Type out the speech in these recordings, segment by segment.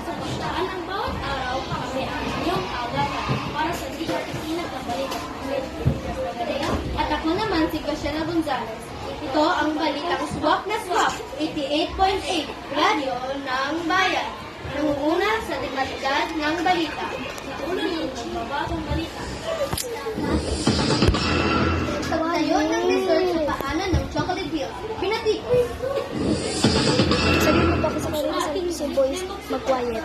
Sa pagdaan ng bawat araw, kami ang inyong agapan para sa di-artikinag na balita at ako naman si Graciela Gonzalez. Ito ang balitang Swak na Swak, 88.8, Radyo ng Bayan. Nangunguna sa dekalidad ng balita. Ulo yung nagbabagong balita. Pagtayo ng resort sa paanan ng Chocolate Hill, Pinatikoy. Sabi mo pa ko sa kanila sa boys, mag-quiet.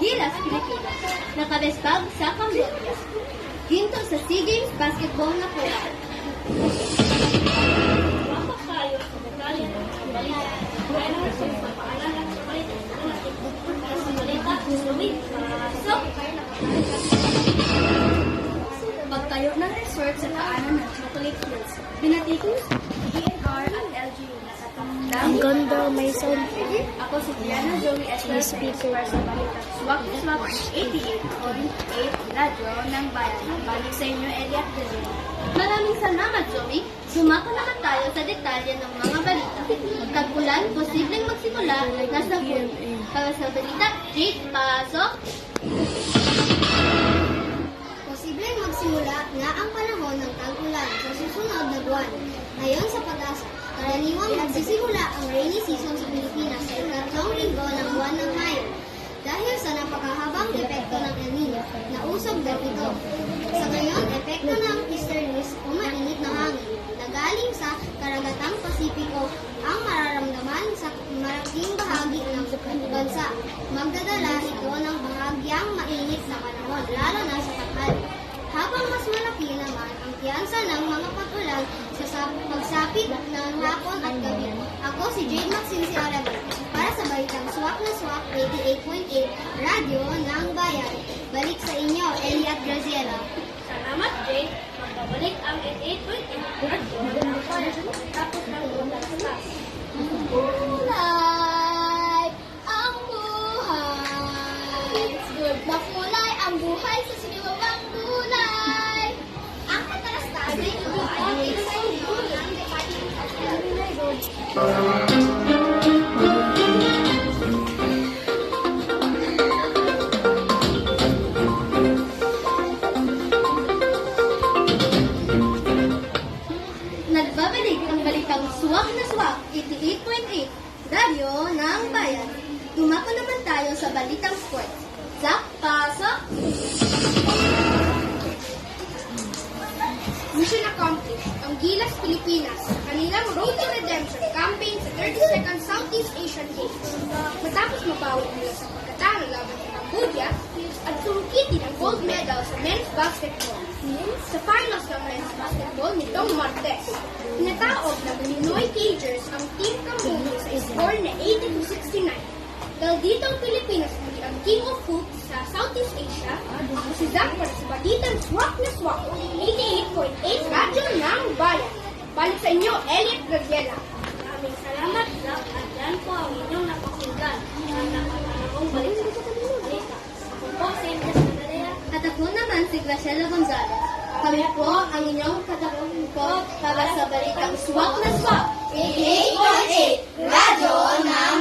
Gilas, Pilipinas. Nakabestag sa Cambodia. Ginto sa SEA Games Basketball na pula. Wapak tayo sa detalye ng balita. Kaya sa paalala sa balita. Para sa balita, sumit. So, pagtayo ng resort sa paanan ng Chocolate Hills, Binatikos, DNR at LGU na sa Ang ganda, may sound. Ako si Diana Joey Esther speaker. sa balita. Swak na Swak 88.8 Radyo ng Bayan. Balik sa inyo, Eliat Dezin. Maraming salamat, Joey. Sumako naman tayo sa detalye ng mga balita. Tag-ulan, posibleng magsimula nasa Huli. Para sa balita, Jake, pasok. Posibleng magsimula nga ang panahon ng tag-ulan sa susunod na buwan. Ayon sa pag-asa, karaniwang nagsisimula ang rainy season sa Pilipinas sa ikatlong linggo ng buwan ng Mayo. Dahil sa napakahabang epekto ng El Nino, nausog daw ito. Sa ngayon, epekto ng easterlies o mainit na hangin na galing sa karagatang Pasipiko ang mararamdaman sa malaking bahagi ng bansa. Magdadala ito ng bahagyang mainit na panahon, lalo na sa tanghali. Habang mas malaki naman ang tiyansa ng mga pag-ulan sa pagsapit ng hapon at gabi. Ako si Jade Maxine Arabi para sa balitang Swak na Swak 88.8 Radyo ng Bayan. Balik sa inyo, Eliat Graciela. Salamat, Jake. Magbabalik ang 88.8 Radyo ng Bayan. Tapos ng ulas. Kulay ang buhay. Makulay ang buhay sa siniwawang gulay. Ang katarastasan ay ibig sa inyo ng Nagbabalik ang balitang Swak na Swak 88.8 Radyo ng Bayan. Tumako naman tayo sa balitang sports. Zach, pasok! Mission accomplished. Ang Gilas, Pilipinas. Kanilang Road to Redemption campaign sa 32nd Southeast Asian Games. Matapos mabawi nila sa pagkatalo laban sa Cambodia at sumukiti ng gold medal sa men's basketball. Sa finals ng men's basketball nitong Martes, tinataob ng Pinoy Cagers ang Team Cambodia sa score na 80-69. Dahil dito ang Pilipinas muli ang King of Hoops sa Southeast Asia, ako si Zach para sa balitang Swak na Swak, 88.8 Radyo ng Bayan. Balik sa inyo, Eliat Graciela. Maraming salamat, Zach, at yan po ang inyong napakinggan. Ang napapanahong balik sa balita. Ako po si Elias Madalea. At ako naman si Graciela Gonzalez. Kami po ang inyong katakong po para sa balitang Swak na Swak, 88.8 Radyo ng